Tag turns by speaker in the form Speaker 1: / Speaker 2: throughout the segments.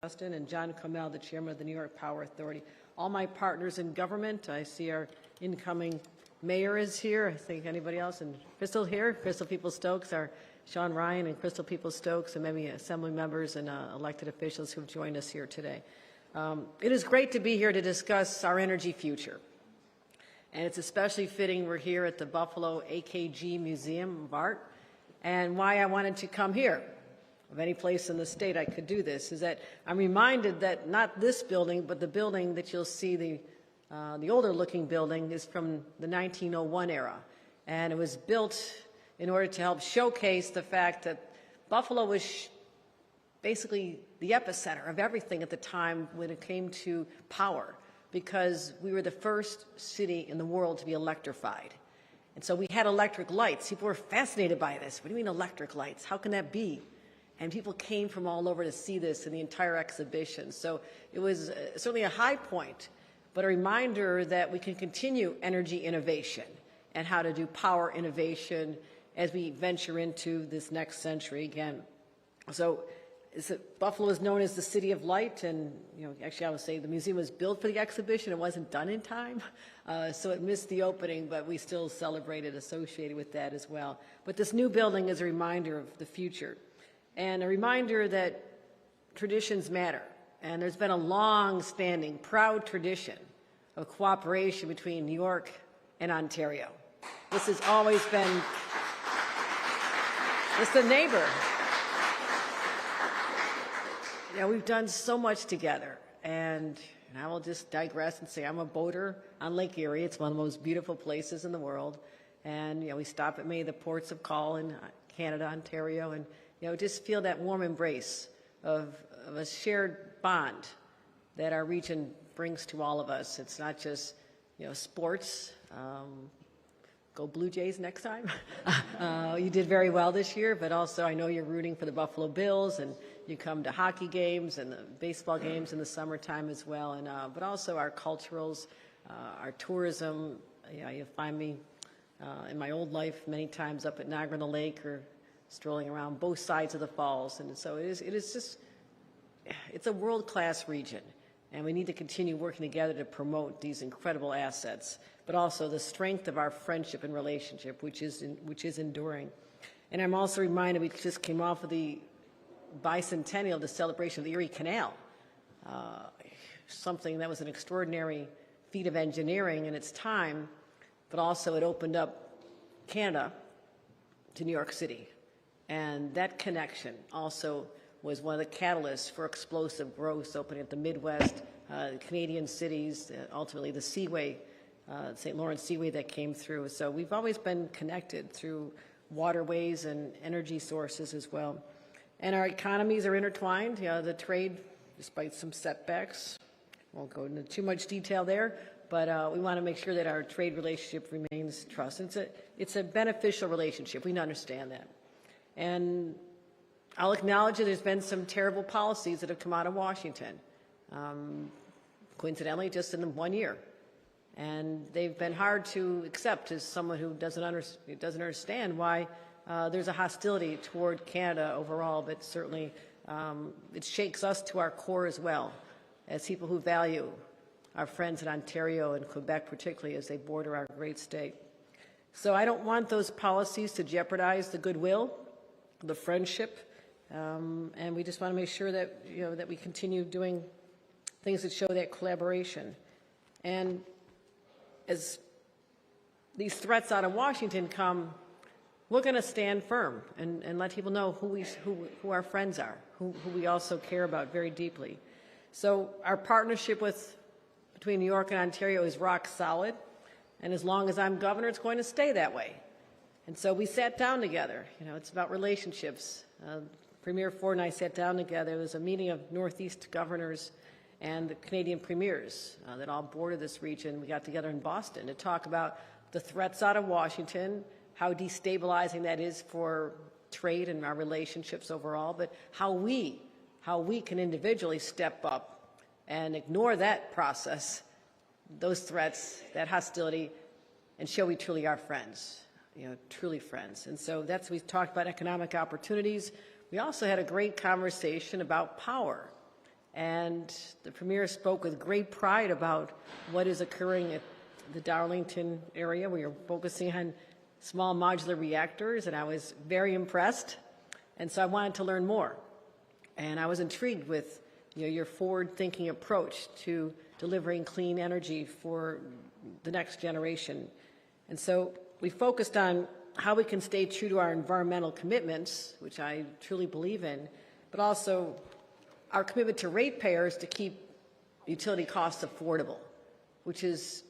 Speaker 1: Justin, and John Comel, the chairman of the New York Power Authority. All my partners in government. I see our incoming mayor is here. I think anybody else, and Crystal here, Crystal Peoples-Stokes, our Sean Ryan and Crystal Peoples-Stokes, and many assembly members and elected officials who've joined us here today. It is great to be here to discuss our energy future. And it's especially fitting we're here at the Buffalo AKG Museum of Art. And why I wanted to come here, of any place in the state I could do this, is that I'm reminded that not this building, but the building that you'll see, the older looking building, is from the 1901 era. And it was built in order to help showcase the fact that Buffalo was basically the epicenter of everything at the time when it came to power, because we were the first city in the world to be electrified. And so we had electric lights. People were fascinated by this. What do you mean electric lights? How can that be? And people came from all over to see this in the entire exhibition. So it was certainly a high point, but a reminder that we can continue energy innovation and how to do power innovation as we venture into this next century again. So Buffalo is known as the City of Light, and actually I would say the museum was built for the exhibition. It wasn't done in time, so it missed the opening, but we still celebrated associated with that as well. But this new building is a reminder of the future, and a reminder that traditions matter. And there's been a long-standing, proud tradition of cooperation between New York and Ontario. This has always been, it's the neighbor. We've done so much together, and I will just digress and say I'm a boater on Lake Erie. It's one of the most beautiful places in the world, and we stop at many of the ports of call in Canada, Ontario, and just feel that warm embrace of a shared bond that our region brings to all of us. It's not just sports. Go Blue Jays next time. You did very well this year, but also I know you're rooting for the Buffalo Bills, and you come to hockey games and the baseball games in the summertime as well. And but also our culturals, our tourism. You find me in my old life many times up at Niagara Lake or strolling around both sides of the falls. And so it is just, it's a world-class region. And we need to continue working together to promote these incredible assets, but also the strength of our friendship and relationship, which is enduring. And I'm also reminded we just came off of the bicentennial, the celebration of the Erie Canal, something that was an extraordinary feat of engineering in its time, but also it opened up Canada to New York City. And that connection also was one of the catalysts for explosive growth, opening up the Midwest, Canadian cities, ultimately the Seaway, St. Lawrence Seaway that came through. So we've always been connected through waterways and energy sources as well. And our economies are intertwined. The trade, despite some setbacks, won't go into too much detail there, but we want to make sure that our trade relationship remains trusted. It's a beneficial relationship. We understand that. And I'll acknowledge that there's been some terrible policies that have come out of Washington, coincidentally just in 1 year. And they've been hard to accept as someone who doesn't understand why there's a hostility toward Canada overall, but certainly it shakes us to our core as well, as people who value our friends in Ontario and Quebec particularly as they border our great state. So I don't want those policies to jeopardize the goodwill, the friendship, and we just want to make sure that that we continue doing things that show that collaboration. And as these threats out of Washington come, we're going to stand firm and let people know who our friends are, who we also care about very deeply. So our partnership between New York and Ontario is rock solid, and as long as I'm governor, it's going to stay that way. And so we sat down together. It's about relationships. Premier Ford and I sat down together. There was a meeting of Northeast governors and the Canadian premiers that all border this region. We got together in Boston to talk about the threats out of Washington, how destabilizing that is for trade and our relationships overall, but how we can individually step up and ignore that process, those threats, that hostility, and show we truly are friends, truly friends. And so we talked about economic opportunities. We also had a great conversation about power And the Premier spoke with great pride about what is occurring at the Darlington area. We are focusing on small modular reactors, and I was very impressed. And so I wanted to learn more. And I was intrigued with your forward-thinking approach to delivering clean energy for the next generation. And so we focused on how we can stay true to our environmental commitments, which I truly believe in, but also our commitment to ratepayers to keep utility costs affordable, which is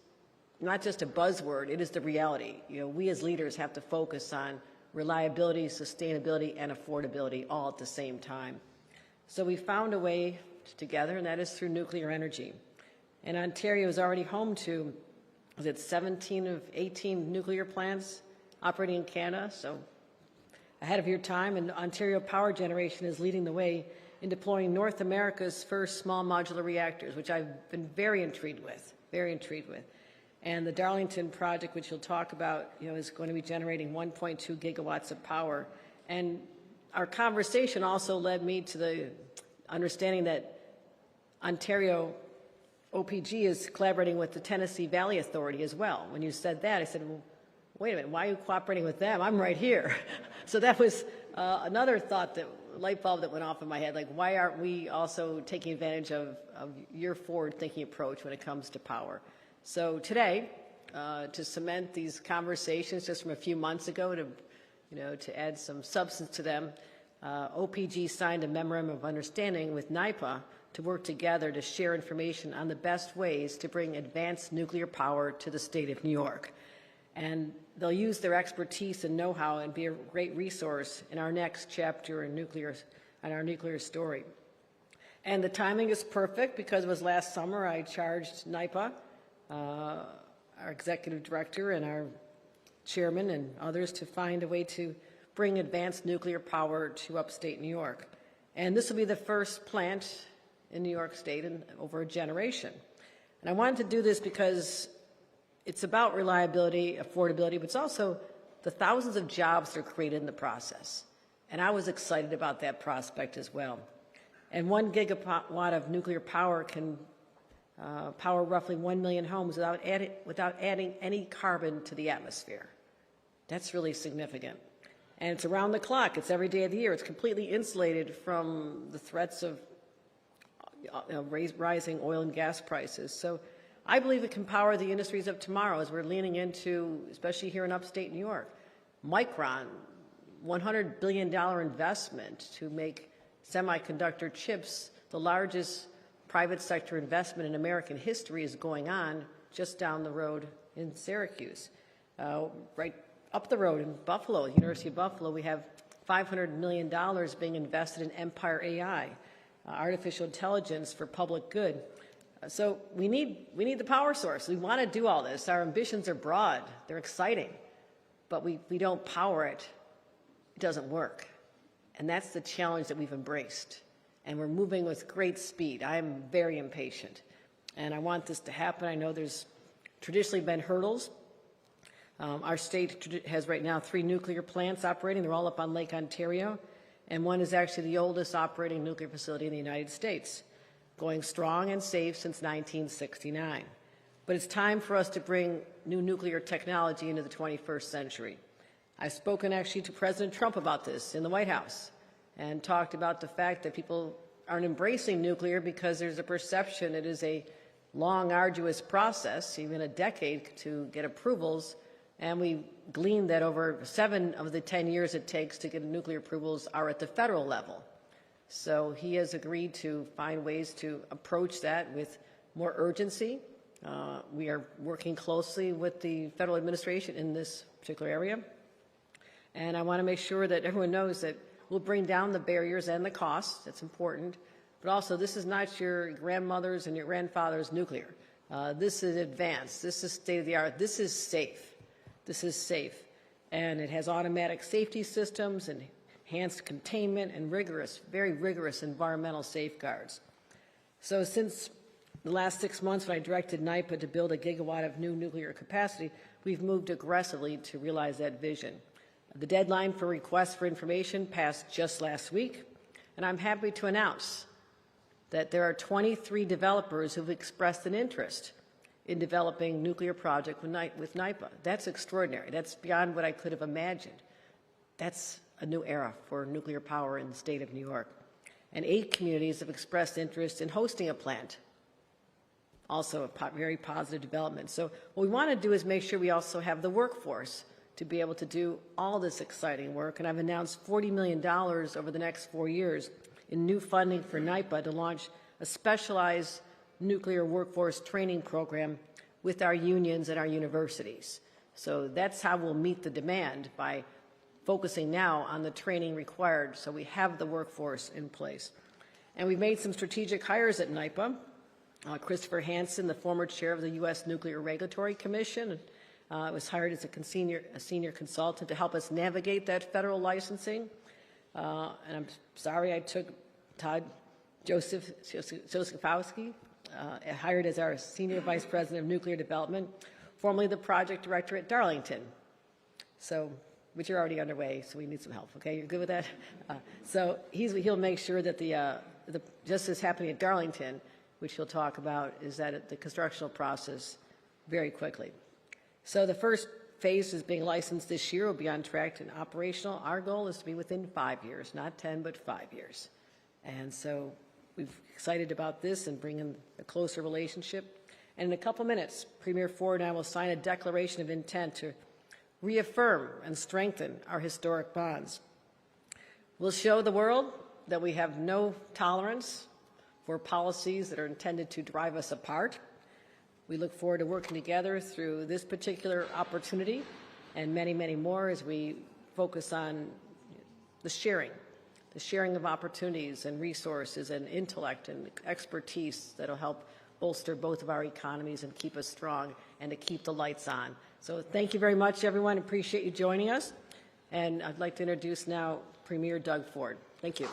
Speaker 1: not just a buzzword, it is the reality. We as leaders have to focus on reliability, sustainability, and affordability all at the same time. So we found a way together, and that is through nuclear energy. And Ontario is already home to, 17 of 18 nuclear plants operating in Canada, so ahead of your time, and Ontario Power Generation is leading the way in deploying North America's first small modular reactors, which I've been very intrigued with. And the Darlington project, which you'll talk about, is going to be generating 1.2 gigawatts of power. And our conversation also led me to the understanding that Ontario OPG is collaborating with the Tennessee Valley Authority as well. When you said that, I said, well, wait a minute, why are you cooperating with them? I'm right here. So that was another thought, light bulb that went off in my head, like why aren't we also taking advantage of your forward-thinking approach when it comes to power? So today, to cement these conversations just from a few months ago, to add some substance to them, OPG signed a memorandum of understanding with NYPA to work together to share information on the best ways to bring advanced nuclear power to the state of New York. And they'll use their expertise and know-how and be a great resource in our next chapter in our nuclear story. And the timing is perfect because it was last summer I charged NYPA, our executive director and our chairman and others to find a way to bring advanced nuclear power to upstate New York. And this will be the first plant in New York State in over a generation. And I wanted to do this because it's about reliability, affordability, but it's also the thousands of jobs that are created in the process. And I was excited about that prospect as well. And 1 gigawatt of nuclear power can power roughly 1 million homes without adding any carbon to the atmosphere. That's really significant. And it's around the clock. It's every day of the year. It's completely insulated from the threats of rising oil and gas prices. So I believe it can power the industries of tomorrow as we're leaning into, especially here in upstate New York. Micron, $100 billion investment to make semiconductor chips. The largest private sector investment in American history is going on just down the road in Syracuse. Right up the road in Buffalo, University of Buffalo, we have $500 million being invested in Empire AI, artificial intelligence for public good. So we need the power source. We want to do all this. Our ambitions are broad. They're exciting. But we don't power it. It doesn't work. And that's the challenge that we've embraced. And we're moving with great speed. I'm very impatient. And I want this to happen. I know there's traditionally been hurdles. Our state has right now 3 nuclear plants operating. They're all up on Lake Ontario. And one is actually the oldest operating nuclear facility in the United States, going strong and safe since 1969. But it's time for us to bring new nuclear technology into the 21st century. I've spoken actually to President Trump about this in the White House and talked about the fact that people aren't embracing nuclear because there's a perception it is a long, arduous process, even a decade, to get approvals. And we gleaned that over 7 of the 10 years it takes to get nuclear approvals are at the federal level. So he has agreed to find ways to approach that with more urgency. We are working closely with the federal administration in this particular area. And I want to make sure that everyone knows that we'll bring down the barriers and the costs. That's important. But also, this is not your grandmother's and your grandfather's nuclear. This is advanced. This is state-of-the-art. This is safe. This is safe. And it has automatic safety systems and enhanced containment and very rigorous environmental safeguards. So since the last 6 months when I directed NYPA to build 1 gigawatt of new nuclear capacity, we've moved aggressively to realize that vision. The deadline for requests for information passed just last week, and I'm happy to announce that there are 23 developers who've expressed an interest in developing nuclear project with NIPA. That's extraordinary. That's beyond what I could have imagined. That's a new era for nuclear power in the state of New York. And 8 communities have expressed interest in hosting a plant. Also a very positive development. So what we want to do is make sure we also have the workforce to be able to do all this exciting work. And I've announced $40 million over the next 4 years in new funding for NIPA to launch a specialized nuclear workforce training program with our unions and our universities. So that's how we'll meet the demand, by focusing now on the training required so we have the workforce in place. And we've made some strategic hires at NIPA. Christopher Hansen, the former chair of the U.S. Nuclear Regulatory Commission, was hired as a senior consultant to help us navigate that federal licensing. And I'm sorry I took Todd Josephowski, hired as our Senior Vice President of Nuclear Development, formerly the project director at Darlington. Which are already underway, so we need some help. Okay, you're good with that? So he'll make sure that just as happening at Darlington, which he'll talk about, is that the constructional process very quickly. So the first phase is being licensed this year. Will be on track and operational. Our goal is to be within 5 years, not 10, but 5 years. And so we're excited about this and bringing a closer relationship. And in a couple minutes, Premier Ford and I will sign a declaration of intent to reaffirm and strengthen our historic bonds. We'll show the world that we have no tolerance for policies that are intended to drive us apart. We look forward to working together through this particular opportunity and many, many more as we focus on the sharing of opportunities and resources and intellect and expertise that will help bolster both of our economies and keep us strong and to keep the lights on. So thank you very much, everyone. Appreciate you joining us. And I'd like to introduce now Premier Doug Ford. Thank you.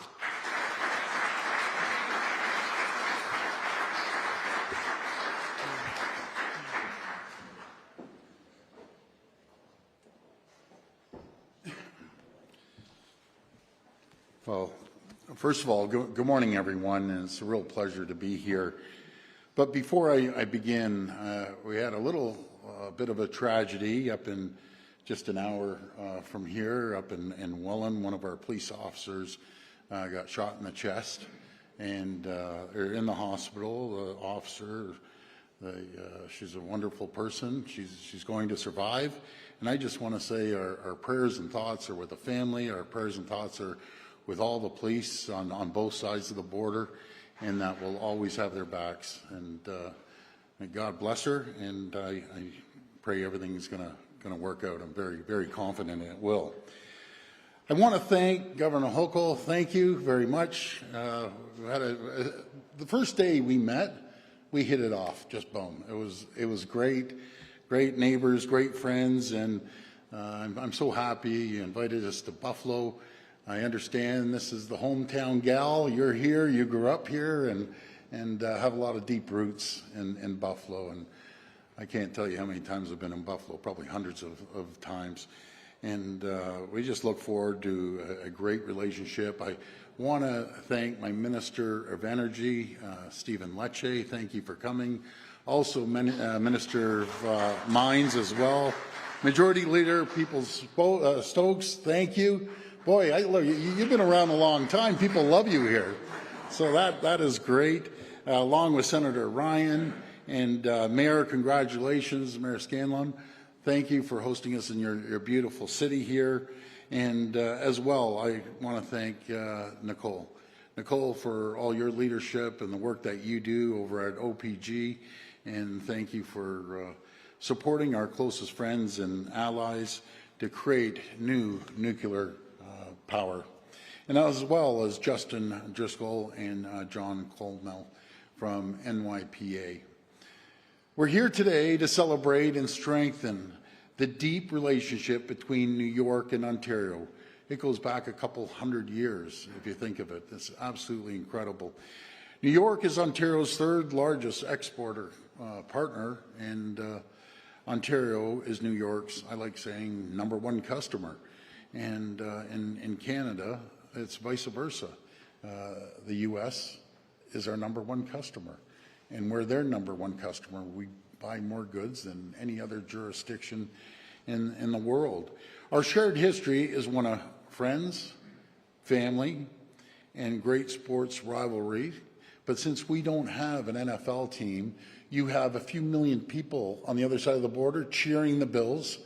Speaker 2: Well, first of all, good morning, everyone. And it's a real pleasure to be here. But before I begin, we had a little bit of a tragedy up in just an hour from here, up in Welland. One of our police officers got shot in the chest, and they're in the hospital. The officer, she's a wonderful person. She's going to survive. And I just want to say our prayers and thoughts are with the family. Our prayers and thoughts are with all the police on both sides of the border, and that we'll always have their backs. And may God bless her, and I pray everything's going to work out. I'm very, very confident it will. I want to thank Governor Hochul. Thank you very much. The first day we met, we hit it off, just boom. It was great neighbors, great friends, and I'm so happy you invited us to Buffalo. I understand this is the hometown gal. You're here, you grew up here, and have a lot of deep roots in Buffalo. And I can't tell you how many times I've been in Buffalo, probably hundreds of times. And we just look forward to a great relationship. I want to thank my Minister of Energy, Stephen Lecce. Thank you for coming. Also, Minister of Mines as well. Majority Leader Stokes, thank you. Boy, look, you've been around a long time. People love you here. So that is great. Along with Senator Ryan and Mayor, congratulations, Mayor Scanlon. Thank you for hosting us in your beautiful city here. And as well, I want to thank Nicole. Nicole, for all your leadership and the work that you do over at OPG. And thank you for supporting our closest friends and allies to create new nuclear power. And as well as Justin Driscoll and John Colmel from NYPA. We're here today to celebrate and strengthen the deep relationship between New York and Ontario. It goes back a couple hundred years, if you think of it. It's absolutely incredible. New York is Ontario's third largest exporter partner, and Ontario is New York's, I like saying, #1 customer. And in Canada, it's vice versa. The U.S. is our number one customer. And we're their number one customer. We buy more goods than any other jurisdiction in the world. Our shared history is one of friends, family, and great sports rivalry. But since we don't have an NFL team, you have a few million people on the other side of the border cheering the Bills.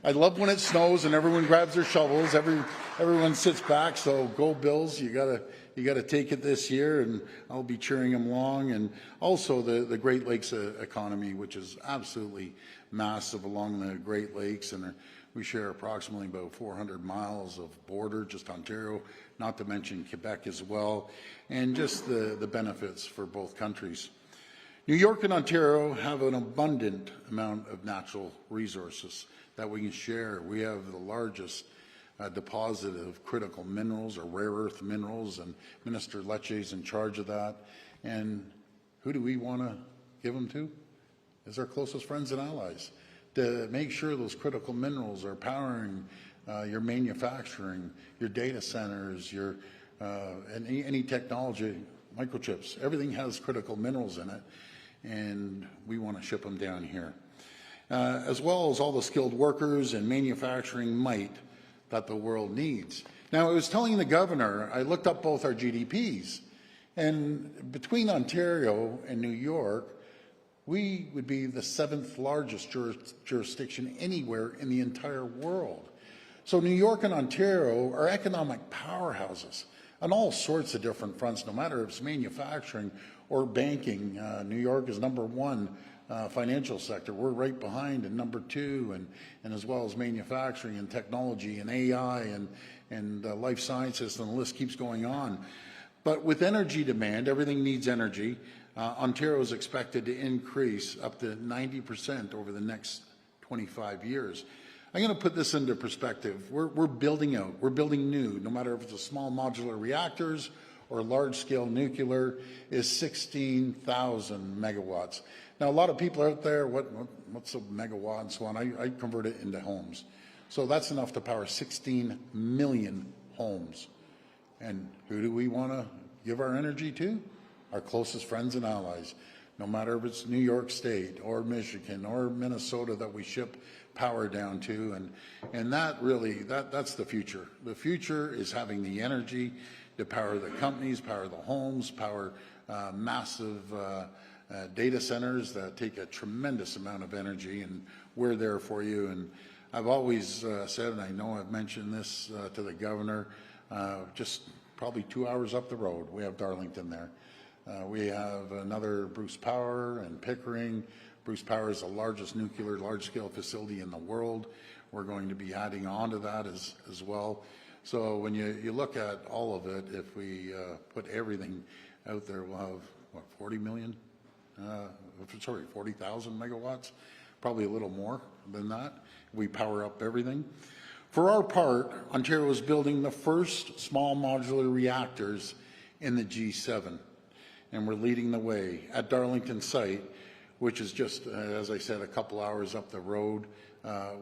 Speaker 2: I love when it snows and everyone grabs their shovels. Everyone sits back. So go Bills! You gotta take it this year, and I'll be cheering them along. And also the Great Lakes economy, which is absolutely massive along the Great Lakes, and we share approximately about 400 miles of border, just Ontario, not to mention Quebec as well, and just the benefits for both countries. New York and Ontario have an abundant amount of natural resources that we can share. We have the largest deposit of critical minerals or rare earth minerals, and Minister Lecce is in charge of that. And who do we want to give them to? Is our closest friends and allies, to make sure those critical minerals are powering your manufacturing, your data centers, your and any technology, microchips. Everything has critical minerals in it, and we want to ship them down here. As well as all the skilled workers and manufacturing might that the world needs. Now, I was telling the governor, I looked up both our GDPs, and between Ontario and New York, we would be the 7th largest jurisdiction anywhere in the entire world. So New York and Ontario are economic powerhouses on all sorts of different fronts, no matter if it's manufacturing or banking. New York is number one financial sector. We're right behind in number two, and as well as manufacturing and technology and AI and life sciences, and the list keeps going on. But with energy demand, everything needs energy. Ontario is expected to increase up to 90% over the next 25 years. I'm going to put this into perspective. We're building out, we're building new, no matter if it's a small modular reactors or large-scale nuclear, is 16,000 megawatts. Now, a lot of people out there, what's a megawatt and so on? I convert it into homes. So that's enough to power 16 million homes. And who do we want to give our energy to? Our closest friends and allies, no matter if it's New York State or Michigan or Minnesota that we ship power down to. And that really, that's the future. The future is having the energy to power the companies, power the homes, power massive data centers that take a tremendous amount of energy, and we're there for you. And I've always said, and I know I've mentioned this to the governor, just probably 2 hours up the road, we have Darlington there. We have another Bruce Power and Pickering. Bruce Power is the largest nuclear large-scale facility in the world. We're going to be adding on to that as well. So when you look at all of it, if we put everything out there, we'll have, what, 40,000 megawatts, probably a little more than that. We power up everything. For our part, Ontario is building the first small modular reactors in the G7, and we're leading the way at Darlington site, which is just, as I said, a couple hours up the road.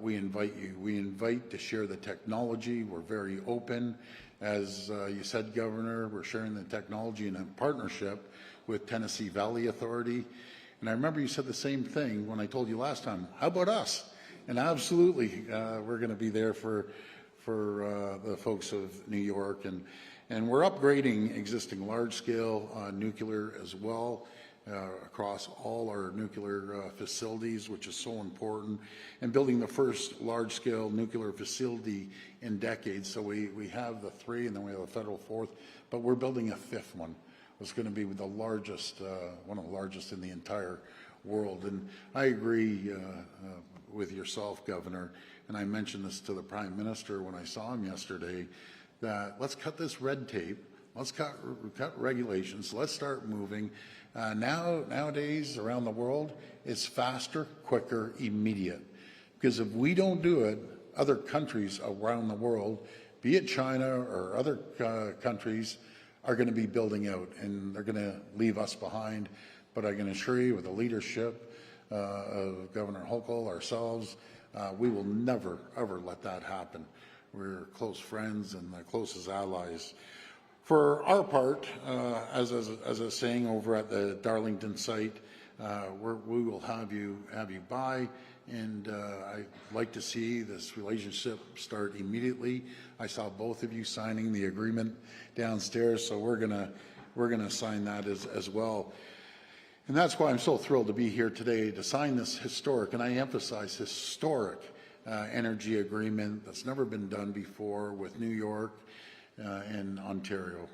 Speaker 2: We invite you. We invite to share the technology. We're very open. As you said, Governor, we're sharing the technology in a partnership with Tennessee Valley Authority. And I remember you said the same thing when I told you last time. How about us? And absolutely, we're going to be there for the folks of New York. And we're upgrading existing large-scale nuclear as well across all our nuclear facilities, which is so important, and building the first large-scale nuclear facility in decades. So we have the 3, and then we have a federal 4th, but we're building a 5th one. It's going to be the largest, one of the largest in the entire world. And I agree with yourself, Governor, and I mentioned this to the Prime Minister when I saw him yesterday, that let's cut this red tape, let's cut regulations, let's start moving. Nowadays, around the world, it's faster, quicker, immediate. Because if we don't do it, other countries around the world, be it China or other countries, are going to be building out, and they're going to leave us behind. But I can assure you, with the leadership of Governor Hochul, ourselves, we will never, ever let that happen. We're close friends and the closest allies. For our part, as I was saying over at the Darlington site, we will have you by, and I'd like to see this relationship start immediately. I saw both of you signing the agreement downstairs, so we're gonna sign that as well. And that's why I'm so thrilled to be here today to sign this historic, and I emphasize historic, energy agreement that's never been done before with New York and Ontario.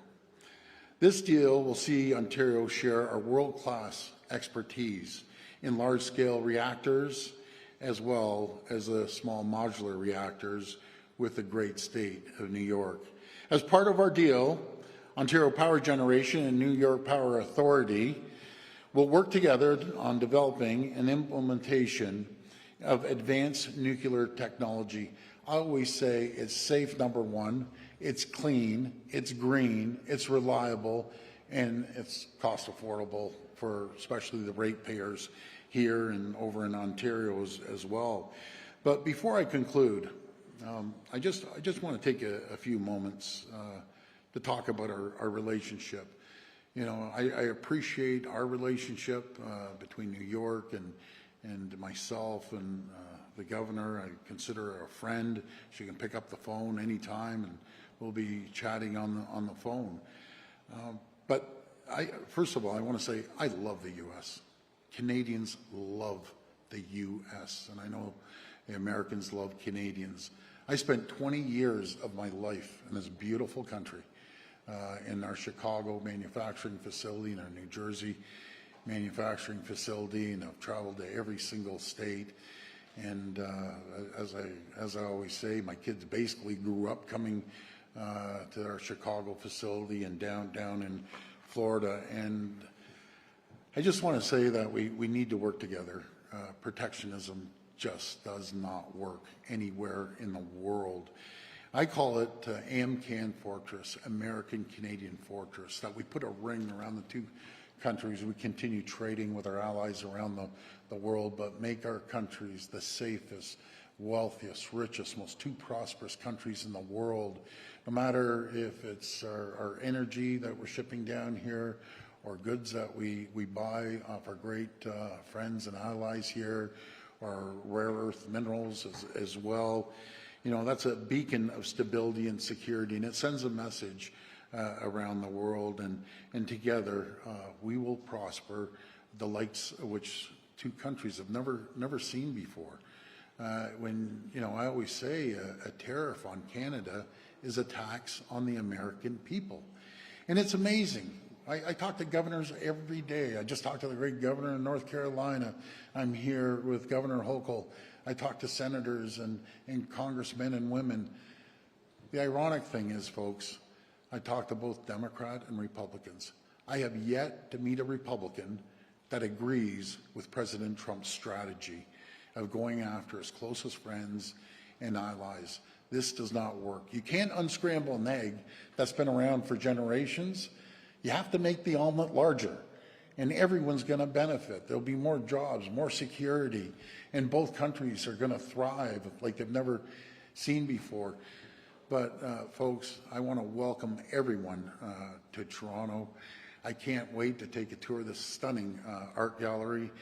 Speaker 2: This deal will see Ontario share our world-class expertise in large-scale reactors as well as the small modular reactors with the great state of New York. As part of our deal, Ontario Power Generation and New York Power Authority will work together on developing an implementation of advanced nuclear technology. I always say it's safe, number one, it's clean, it's green, it's reliable, and it's cost affordable for especially the ratepayers here and over in Ontario as well. But before I conclude, I just want to take a few moments to talk about our relationship. You know, I appreciate our relationship between New York and myself and the governor. I consider her a friend. She can pick up the phone anytime, and we'll be chatting on the phone. But first of all, I want to say I love the U.S. Canadians love the U.S., and I know the Americans love Canadians. I spent 20 years of my life in this beautiful country, in our Chicago manufacturing facility, in our New Jersey manufacturing facility, and I've traveled to every single state. And as I always say, my kids basically grew up coming to our Chicago facility and down in Florida. And I just want to say that we need to work together. Protectionism just does not work anywhere in the world. I call it AmCan Fortress, American Canadian Fortress, that we put a ring around the two countries. We continue trading with our allies around the world, but make our countries the safest, wealthiest, richest, most two prosperous countries in the world. No matter if it's our energy that we're shipping down here or goods that we buy off our great friends and allies here, or rare earth minerals as well. You know, that's a beacon of stability and security, and it sends a message around the world, and together we will prosper, the likes of which two countries have never seen before. When, you know, I always say a tariff on Canada is a tax on the American people. And it's amazing. I talk to governors every day. I just talked to the great governor in North Carolina. I'm here with Governor Hochul. I talk to senators and congressmen and women. The ironic thing is, folks, I talk to both Democrat and Republicans. I have yet to meet a Republican that agrees with President Trump's strategy of going after his closest friends and allies. This does not work. You can't unscramble an egg that's been around for generations. You have to make the omelet larger, and everyone's going to benefit. There'll be more jobs, more security, and both countries are going to thrive like they've never seen before. But folks, I want to welcome everyone to Toronto. I can't wait to take a tour of this stunning art gallery,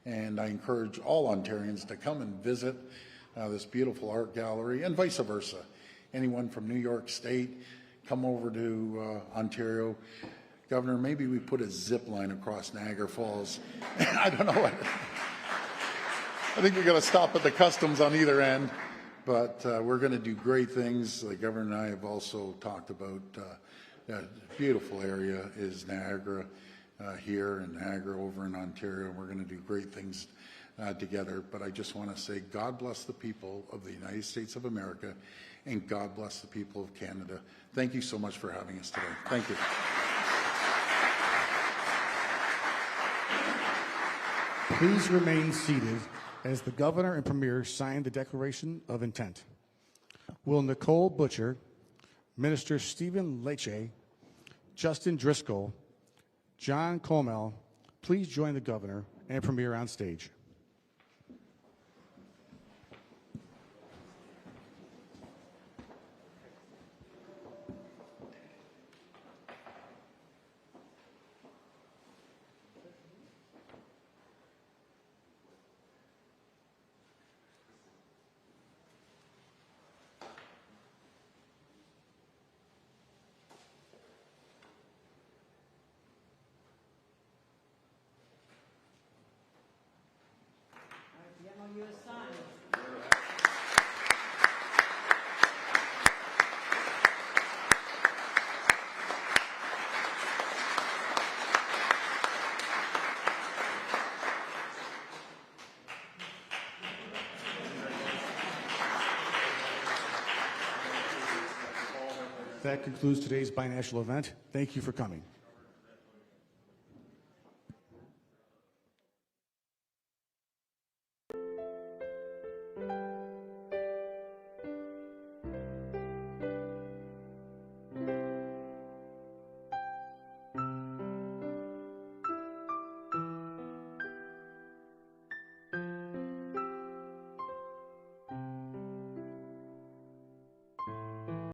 Speaker 2: and I encourage all Ontarians to come and visit this beautiful art gallery, and vice versa. Anyone from New York State, come over to Ontario. Governor, maybe we put a zip line across Niagara Falls. I don't know. I think we're going to stop at the customs on either end, but we're going to do great things. The governor and I have also talked about a beautiful area is Niagara here, and Niagara over in Ontario. We're going to do great things together. But I just want to say God bless the people of the United States of America, and God bless the people of Canada. Thank you so much for having us today. Thank you.
Speaker 3: Please remain seated as the Governor and Premier sign the Declaration of Intent. Will Nicole Butcher, Minister Stephen Lecce, Justin Driscoll, John Colmel, please join the Governor and Premier on stage. That concludes today's binational event. Thank you for coming.